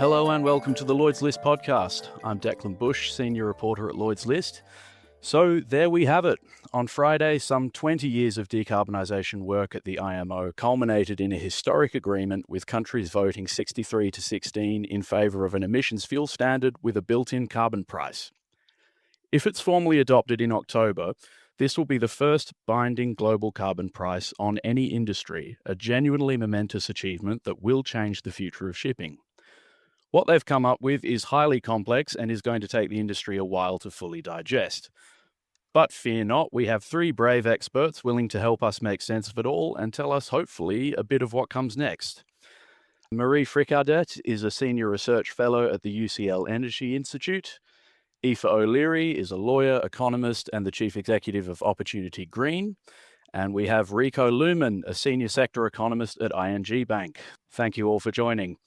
Hello and welcome to the Lloyd's List podcast. I'm Declan Bush, senior reporter at Lloyd's List. So there we have it. On Friday, some 20 years of decarbonisation work at the IMO culminated in a historic agreement with countries voting 63 to 16 in favour of an emissions fuel standard with a built-in carbon price. If it's formally adopted in October, this will be the first binding global carbon price on any industry, a genuinely momentous achievement that will change the future of shipping. What they've come up with is highly complex and is going to take the industry a while to fully digest. But fear not, we have three brave experts willing to help us make sense of it all and tell us, hopefully, a bit of what comes next. Marie Fricardet is a senior research fellow at the UCL Energy Institute. Aoife O'Leary is a lawyer, economist, and the chief executive of Opportunity Green. And we have Rico Luhmann, a senior sector economist at ING Bank. Thank you all for joining.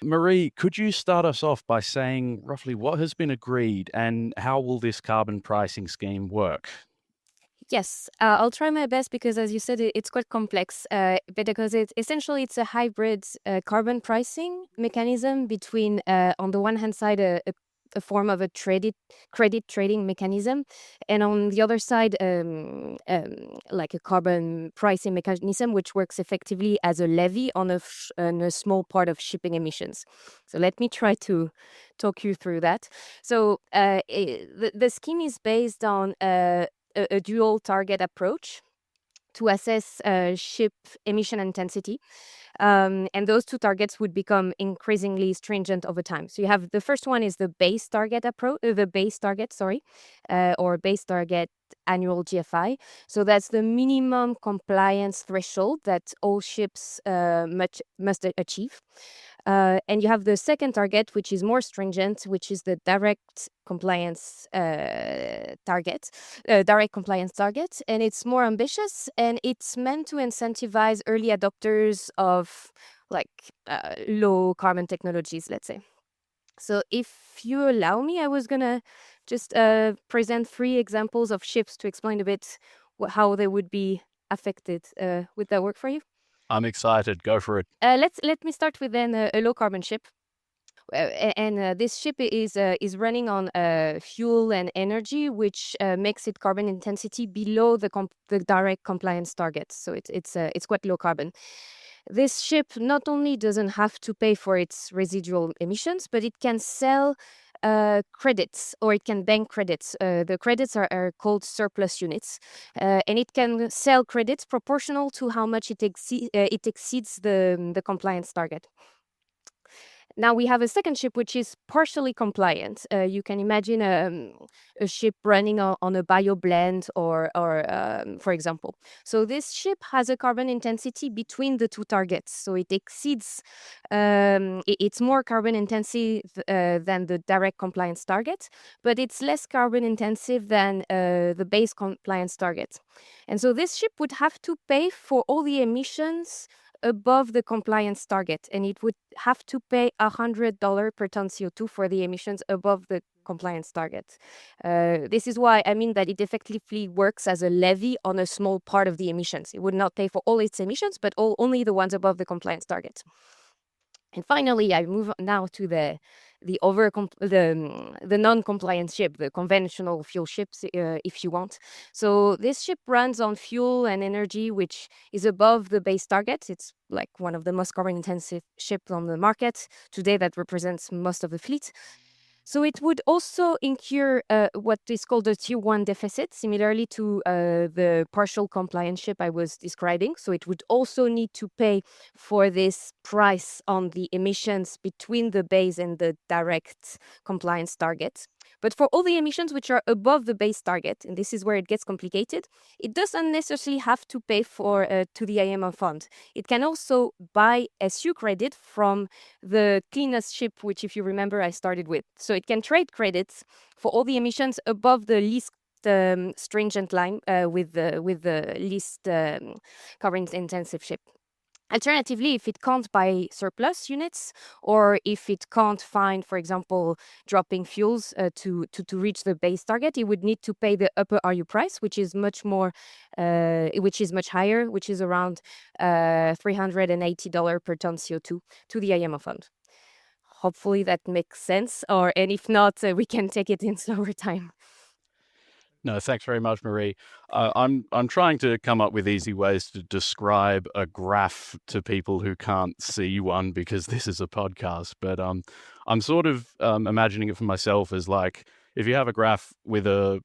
Marie, could you start us off by saying roughly what has been agreed and how will this carbon pricing scheme work? Yes, I'll try my best because, as you said, it's quite complex. But because it's a hybrid carbon pricing mechanism between, on the one hand side, a form of a credit trading mechanism, and on the other side, like a carbon pricing mechanism, which works effectively as a levy on a small part of shipping emissions. So let me try to talk you through that. So the scheme is based on a dual target approach to assess ship emission intensity. And those two targets would become increasingly stringent over time. So you have the first one is the base target approach, or base target annual GFI. So that's the minimum compliance threshold that all ships must achieve. And you have the second target, which is more stringent, which is the direct compliance target, and it's more ambitious, and it's meant to incentivize early adopters of low carbon technologies, let's say. So if you allow me, I was gonna just present three examples of ships to explain a bit how they would be affected. Would that work for you? I'm excited. Go for it. Let me start with then a low carbon ship. This ship is running on fuel and energy, which makes its carbon intensity below the direct compliance target. So it's quite low carbon. This ship not only doesn't have to pay for its residual emissions, but it can sell credits, or it can bank credits. The credits are called surplus units, and it can sell credits proportional to how much it exceeds the compliance target. Now we have a second ship which is partially compliant. You can imagine a ship running on a bio blend, or for example. So this ship has a carbon intensity between the two targets. So it exceeds, it's more carbon intensive than the direct compliance target, but it's less carbon intensive than the base compliance target. And so this ship would have to pay for all the emissions above the compliance target, and it would have to pay $100 per ton CO2 for the emissions above the compliance target. This is why I mean that it effectively works as a levy on a small part of the emissions. It would not pay for all its emissions, but only the ones above the compliance target. And finally, I move now to the non-compliant ship, the conventional fuel ships, if you want. So this ship runs on fuel and energy, which is above the base target. It's like one of the most carbon-intensive ships on the market today that represents most of the fleet. So it would also incur what is called a tier 1 deficit, similarly to the partial compliance ship I was describing. So it would also need to pay for this price on the emissions between the base and the direct compliance target. But for all the emissions which are above the base target, and this is where it gets complicated, it doesn't necessarily have to pay for to the IMO fund. It can also buy SU credit from the cleanest ship, which, if you remember, I started with. So it can trade credits for all the emissions above the least stringent line with the least carbon intensive ship. Alternatively, if it can't buy surplus units, or if it can't find, for example, dropping fuels to reach the base target, it would need to pay the upper RU price, which is much higher, which is around $380 per ton CO2 to the IMO fund. hopefully that makes sense, and if not, we can take it in slower time. No, thanks very much, Marie. I'm trying to come up with easy ways to describe a graph to people who can't see one because this is a podcast. But I'm sort of imagining it for myself as like if you have a graph with a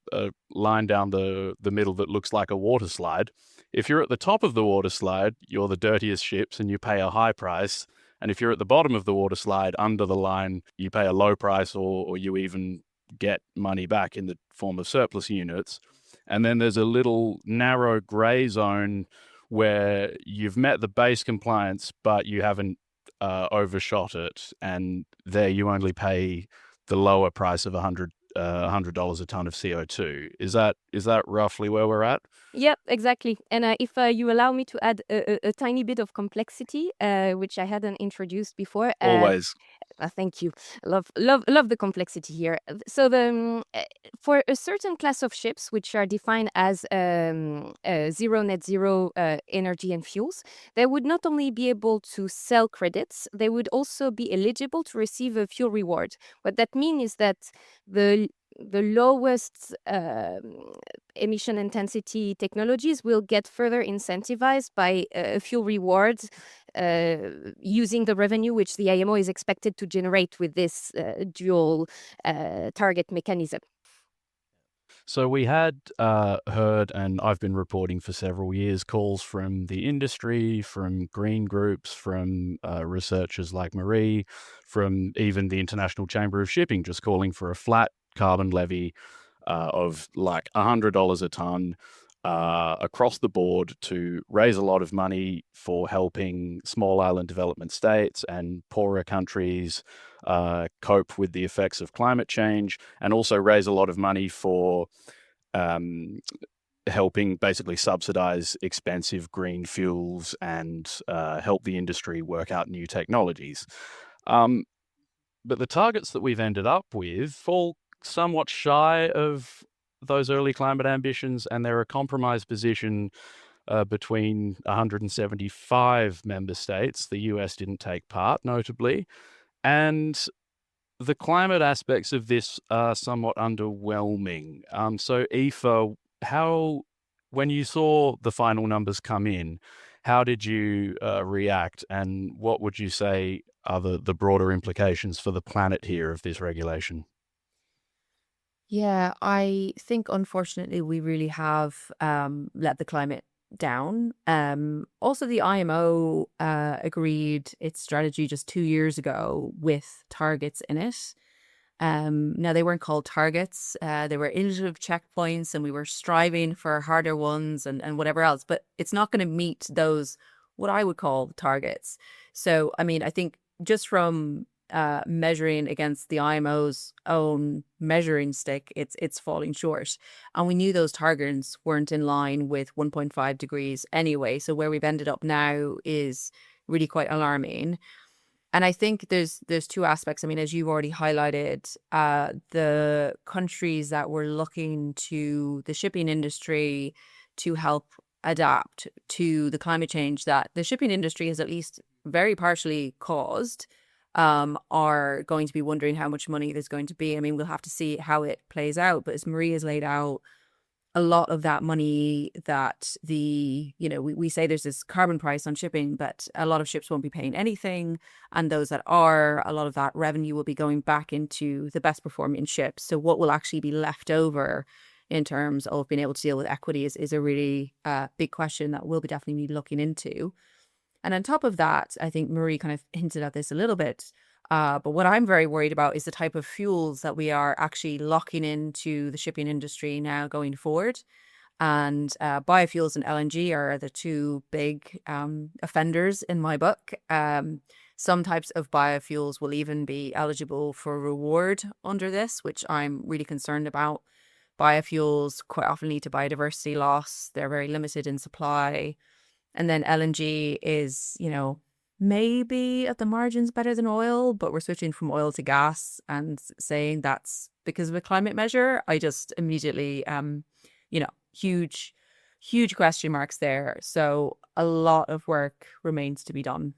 line down the middle that looks like a water slide. If you're at the top of the water slide, you're the dirtiest ships and you pay a high price. And if you're at the bottom of the water slide under the line, you pay a low price or you even get money back in the form of surplus units. And then there's a little narrow grey zone where you've met the base compliance, but you haven't overshot it. And there you only pay the lower price of $100 a ton of CO2. Is that roughly where we're at? Yep, exactly. And if you allow me to add a tiny bit of complexity, which I hadn't introduced before. Always. Thank you. Love the complexity here. So for a certain class of ships, which are defined as zero net zero energy and fuels, they would not only be able to sell credits, they would also be eligible to receive a fuel reward. What that means is that the lowest emission intensity technologies will get further incentivized by fuel rewards using the revenue which the IMO is expected to generate with this dual target mechanism. So we had heard, and I've been reporting for several years, calls from the industry, from green groups, from researchers like Marie, from even the International Chamber of Shipping, just calling for a flat carbon levy of like $100 a ton across the board to raise a lot of money for helping small island development states and poorer countries cope with the effects of climate change, and also raise a lot of money for helping basically subsidize expensive green fuels and help the industry work out new technologies. But the targets that we've ended up with fall somewhat shy of those early climate ambitions, and they're a compromise position between 175 member states. The US didn't take part, notably. And the climate aspects of this are somewhat underwhelming. So, Aoife, when you saw the final numbers come in, how did you react, and what would you say are the broader implications for the planet here of this regulation? Yeah, I think unfortunately we really have let the climate down. Also, the IMO agreed its strategy just 2 years ago with targets in it. Now they weren't called targets; they were initiative checkpoints, and we were striving for harder ones and whatever else. But it's not going to meet those what I would call targets. So, I mean, I think just from measuring against the IMO's own measuring stick, it's falling short. And we knew those targets weren't in line with 1.5 degrees anyway. So where we've ended up now is really quite alarming. And I think there's two aspects. I mean, as you've already highlighted, the countries that were looking to the shipping industry to help adapt to the climate change that the shipping industry has at least very partially caused, are going to be wondering how much money there's going to be. I mean, we'll have to see how it plays out. But as Marie has laid out, a lot of that money that we say there's this carbon price on shipping, but a lot of ships won't be paying anything. And those that are, a lot of that revenue will be going back into the best performing ships. So what will actually be left over in terms of being able to deal with equity is a really big question that we'll be definitely looking into. And on top of that, I think Marie kind of hinted at this a little bit. But what I'm very worried about is the type of fuels that we are actually locking into the shipping industry now going forward. And biofuels and LNG are the two big offenders in my book. Some types of biofuels will even be eligible for reward under this, which I'm really concerned about. Biofuels quite often lead to biodiversity loss. They're very limited in supply. And then LNG is, maybe at the margins better than oil, but we're switching from oil to gas and saying that's because of a climate measure. I just immediately, huge, huge question marks there. So a lot of work remains to be done.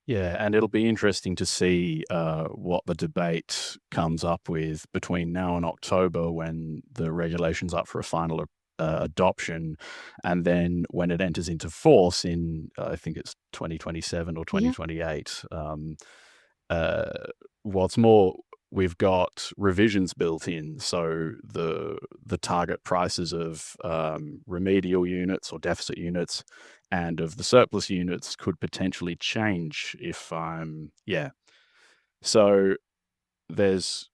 Yeah, and it'll be interesting to see what the debate comes up with between now and October when the regulation's up for a final adoption, and then when it enters into force in, I think it's 2027 or Yeah. 2028. Uh, what's more, we've got revisions built in, so the target prices of remedial units or deficit units and of the surplus units could potentially change if so there's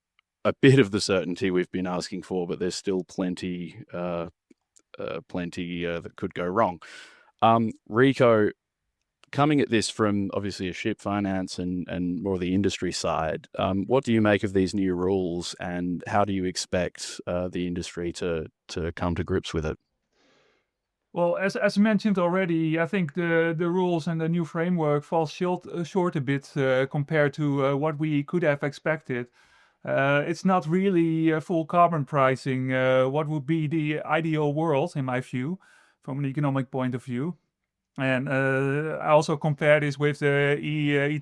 a bit of the certainty we've been asking for, but there's still plenty that could go wrong. Rico, coming at this from obviously a ship finance and more the industry side, what do you make of these new rules, and how do you expect the industry to come to grips with it? Well, as mentioned already, I think the rules and the new framework fall short a bit compared to what we could have expected. It's not really full carbon pricing, what would be the ideal world, in my view, from an economic point of view. And I also compare this with the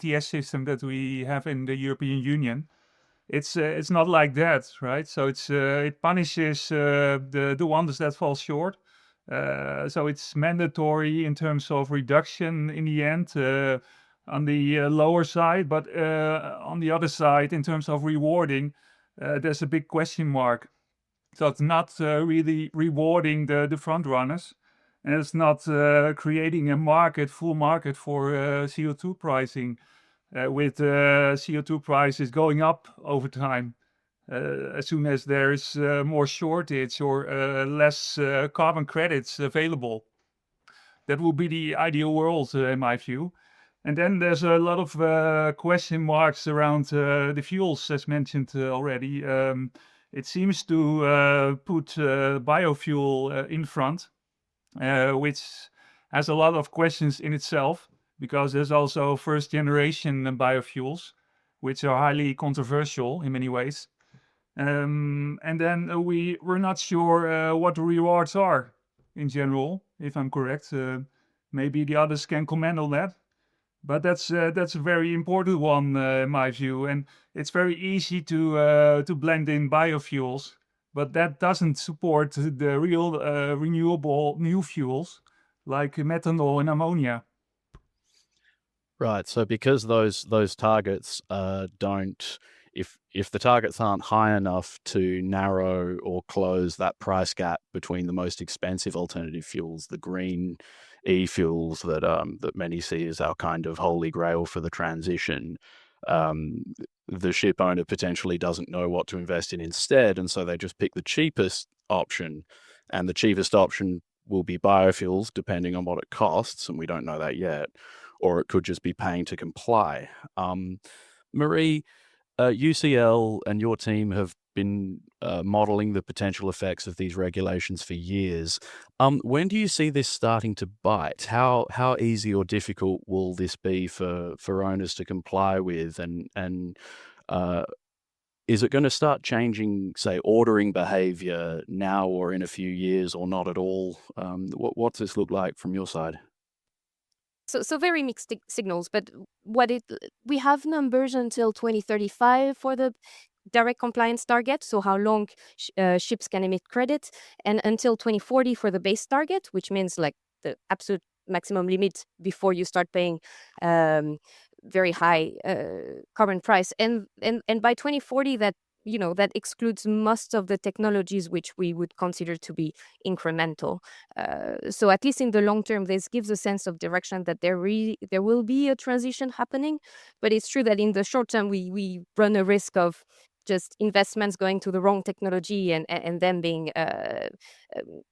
ETS system that we have in the European Union. It's not like that, right? So it punishes the ones that fall short. So it's mandatory in terms of reduction in the end on the lower side, but on the other side, in terms of rewarding, there's a big question mark. So it's not really rewarding the front runners, and it's not creating a full market for CO2 pricing, with CO2 prices going up over time. As soon as there is more shortage or less carbon credits available. That would be the ideal world, in my view. And then there's a lot of question marks around the fuels, as mentioned already. It seems to put biofuel in front, which has a lot of questions in itself, because there's also first generation biofuels, which are highly controversial in many ways. And then we're not sure what the rewards are in general, if I'm correct. Maybe the others can comment on that. But that's a very important one in my view, and it's very easy to blend in biofuels, but that doesn't support the real renewable new fuels like methanol and ammonia. Right. So because those targets don't, if the targets aren't high enough to narrow or close that price gap between the most expensive alternative fuels, the green e-fuels that many see as our kind of holy grail for the transition, um, the ship owner potentially doesn't know what to invest in instead, and so they just pick the cheapest option, and the cheapest option will be biofuels, depending on what it costs, and we don't know that yet, or it could just be paying to comply. Marie, UCL and your team have been modeling the potential effects of these regulations for years. When do you see this starting to bite? How easy or difficult will this be for owners to comply with? And is it going to start changing, say, ordering behavior now or in a few years, or not at all? What's this look like from your side? So very mixed signals, but we have numbers until 2035 for the direct compliance target, so how long ships can emit credit, and until 2040 for the base target, which means like the absolute maximum limit before you start paying very high carbon price, and by 2040 that excludes most of the technologies which we would consider to be incremental. So at least in the long term, this gives a sense of direction that there will be a transition happening. But it's true that in the short term, we run a risk of just investments going to the wrong technology and them being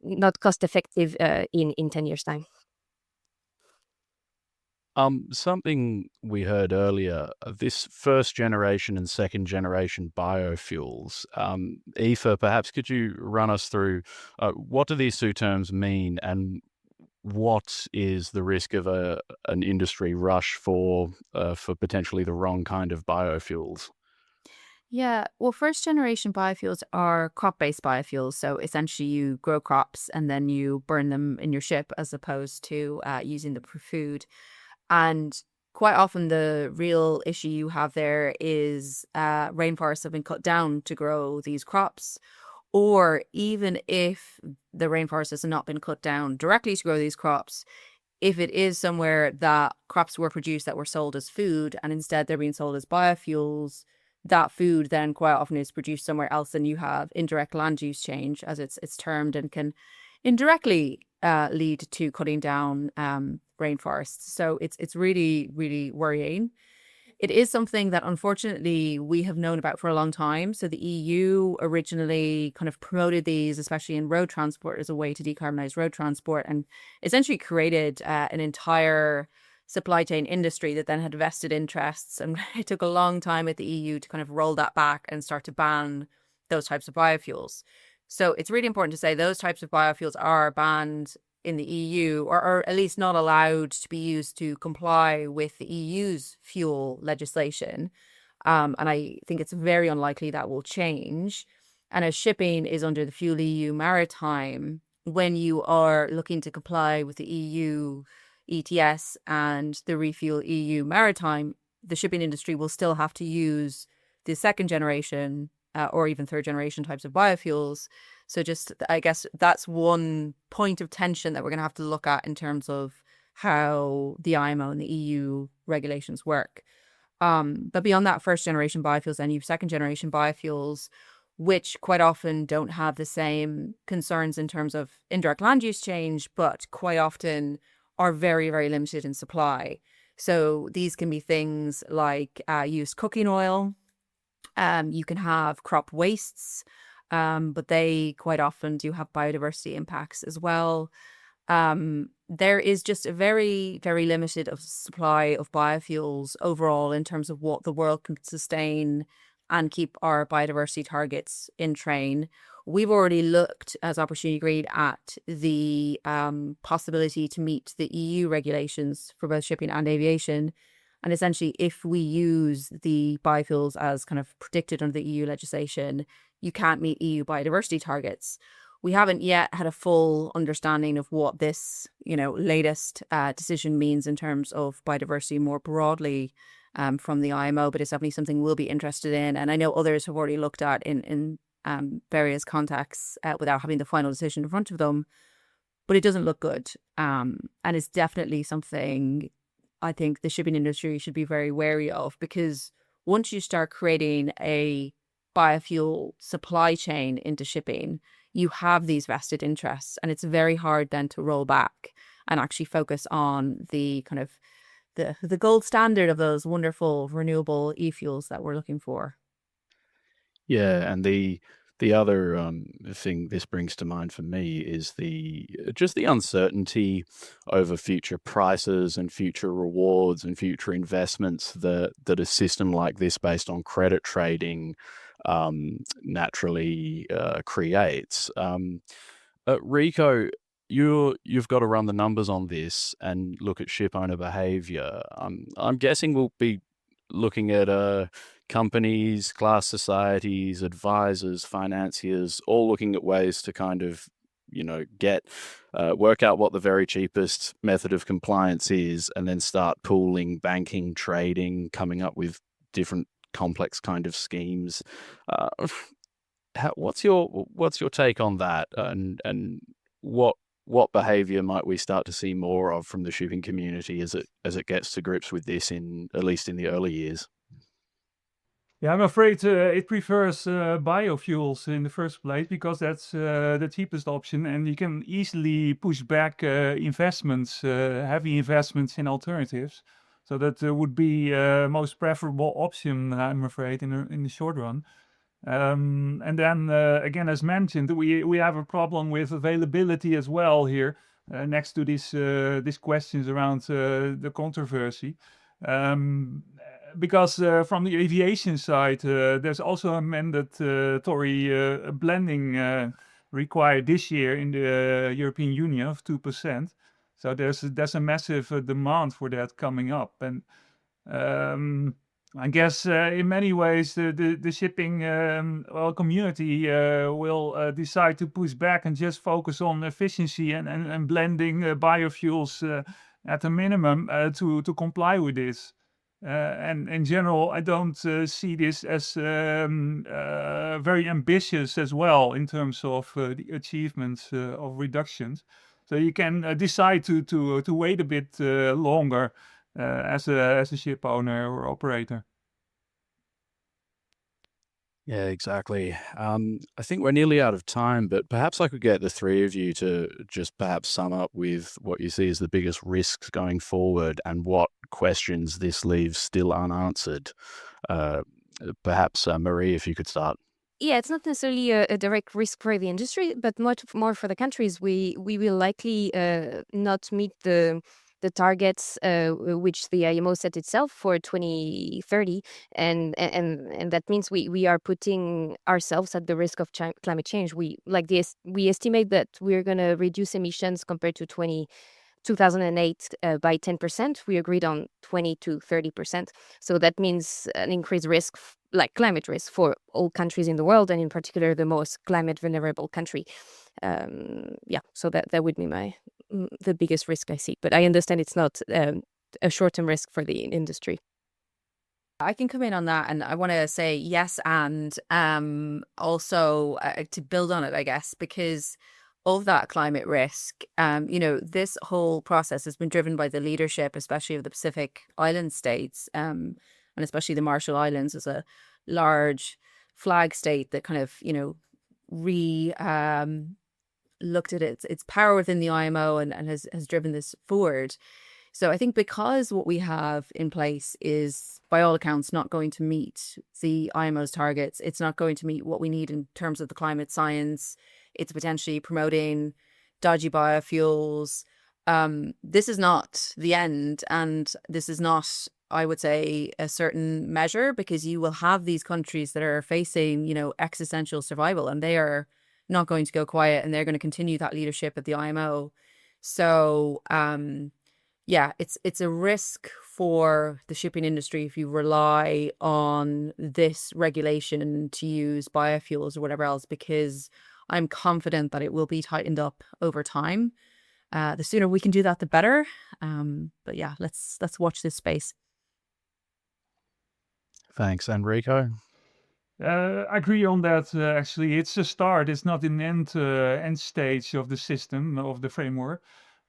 not cost effective in 10 years' time. Something we heard earlier, this first generation and second generation biofuels. Aoife, perhaps could you run us through what do these two terms mean, and what is the risk of an industry rush for potentially the wrong kind of biofuels? Yeah, well, first generation biofuels are crop based biofuels. So essentially, you grow crops and then you burn them in your ship as opposed to using them for food. And quite often the real issue you have there is rainforests have been cut down to grow these crops. Or even if the rainforest has not been cut down directly to grow these crops, if it is somewhere that crops were produced that were sold as food and instead they're being sold as biofuels, that food then quite often is produced somewhere else, and you have indirect land use change, as it's termed, and can indirectly lead to cutting down rainforests. So it's really, really worrying. It is something that unfortunately we have known about for a long time. So the EU originally kind of promoted these, especially in road transport, as a way to decarbonize road transport, and essentially created an entire supply chain industry that then had vested interests. And it took a long time at the EU to kind of roll that back and start to ban those types of biofuels. So it's really important to say those types of biofuels are banned in the EU, or at least not allowed to be used to comply with the EU's fuel legislation. And I think it's very unlikely that will change. And as shipping is under the Fuel EU Maritime, when you are looking to comply with the EU ETS and the Refuel EU Maritime, the shipping industry will still have to use the second generation or even third generation types of biofuels. So just, I guess that's one point of tension that we're going to have to look at in terms of how the IMO and the EU regulations work. But beyond that first generation biofuels, then you have second generation biofuels, which quite often don't have the same concerns in terms of indirect land use change, but quite often are very, very limited in supply. So these can be things like used cooking oil. You can have crop wastes, but they quite often do have biodiversity impacts as well. There is just a very, very limited supply of biofuels overall in terms of what the world can sustain and keep our biodiversity targets in train. We've already looked as Opportunity Agreed at the possibility to meet the EU regulations for both shipping and aviation. And essentially, if we use the biofuels as kind of predicted under the EU legislation, you can't meet EU biodiversity targets. We haven't yet had a full understanding of what this, latest decision means in terms of biodiversity more broadly from the IMO, but it's definitely something we'll be interested in. And I know others have already looked at in various contexts without having the final decision in front of them. But it doesn't look good. And it's definitely something I think the shipping industry should be very wary of, because once you start creating a biofuel supply chain into shipping, you have these vested interests, and it's very hard then to roll back and actually focus on the kind of the gold standard of those wonderful renewable e-fuels that we're looking for. Yeah, and the other thing this brings to mind for me is the uncertainty over future prices and future rewards and future investments that a system like this, based on credit trading, naturally creates. Rico, you've got to run the numbers on this and look at ship owner behavior. I'm guessing we'll be looking at companies, class societies, advisors, financiers, all looking at ways to kind of, work out what the very cheapest method of compliance is, and then start pooling, banking, trading, coming up with different complex kind of schemes. What's your take on that, and what behavior might we start to see more of from the shipping community as it gets to grips with this, at least in the early years? Yeah, I'm afraid it prefers biofuels in the first place, because that's the cheapest option, and you can easily push back investments, heavy investments in alternatives. So that would be most preferable option, I'm afraid, in the short run. And then again, as mentioned, we have a problem with availability as well here, next to these questions around the controversy. Because from the aviation side, there's also a mandatory blending required this year in the European Union of 2%. So there's a massive demand for that coming up. And I guess in many ways the shipping community will decide to push back and just focus on efficiency and blending biofuels at a minimum to comply with this. And in general, I don't see this as very ambitious as well in terms of the achievements of reductions. So you can decide to wait a bit longer as a ship owner or operator. Yeah, exactly. I think we're nearly out of time, but perhaps I could get the three of you to just perhaps sum up with what you see as the biggest risks going forward and what questions this leaves still unanswered. Perhaps, Marie, if you could start. Yeah, it's not necessarily a direct risk for the industry, but much more for the countries. We will likely not meet the targets which the IMO set itself for 2030, and that means we are putting ourselves at the risk of climate change. We estimate that we're going to reduce emissions compared to 2008 by 10%. We agreed on 20 to 30%. So that means an increased risk, like climate risk, for all countries in the world, and in particular the most climate vulnerable country. So that would be the biggest risk I see. But I understand it's not a short-term risk for the industry. I can come in on that, and I want to say yes, and also to build on it, I guess, because of that climate risk, this whole process has been driven by the leadership, especially of the Pacific Island states, and especially the Marshall Islands as a large flag state that kind of, looked at its power within the IMO and has driven this forward. So I think because what we have in place is, by all accounts, not going to meet the IMO's targets, it's not going to meet what we need in terms of the climate science, it's potentially promoting dodgy biofuels. This is not the end, and this is not, I would say, a certain measure, because you will have these countries that are facing, existential survival, and they are not going to go quiet, and they're going to continue that leadership at the IMO. So, it's a risk for the shipping industry if you rely on this regulation to use biofuels or whatever else, because I'm confident that it will be tightened up over time. The sooner we can do that, the better. But yeah, let's watch this space. Thanks. Enrico? I agree on that. Actually, it's a start. It's not an end stage of the system, of the framework.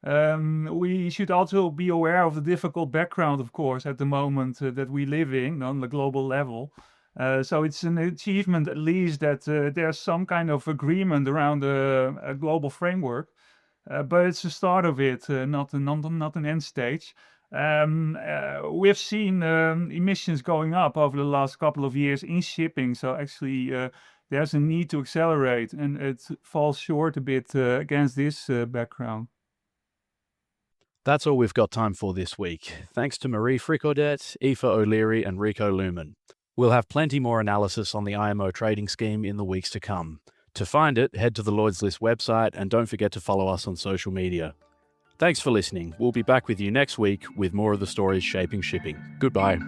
We should also be aware of the difficult background, of course, at the moment that we live in on the global level. So it's an achievement, at least, that there's some kind of agreement around a global framework. But it's the start of it, not an end stage. We've seen emissions going up over the last couple of years in shipping. So actually, there's a need to accelerate, and it falls short a bit against this background. That's all we've got time for this week. Thanks to Marie Fricodet, Aoife O'Leary, and Rico Lumen. We'll have plenty more analysis on the IMO trading scheme in the weeks to come. To find it, head to the Lloyd's List website, and don't forget to follow us on social media. Thanks for listening. We'll be back with you next week with more of the stories shaping shipping. Goodbye.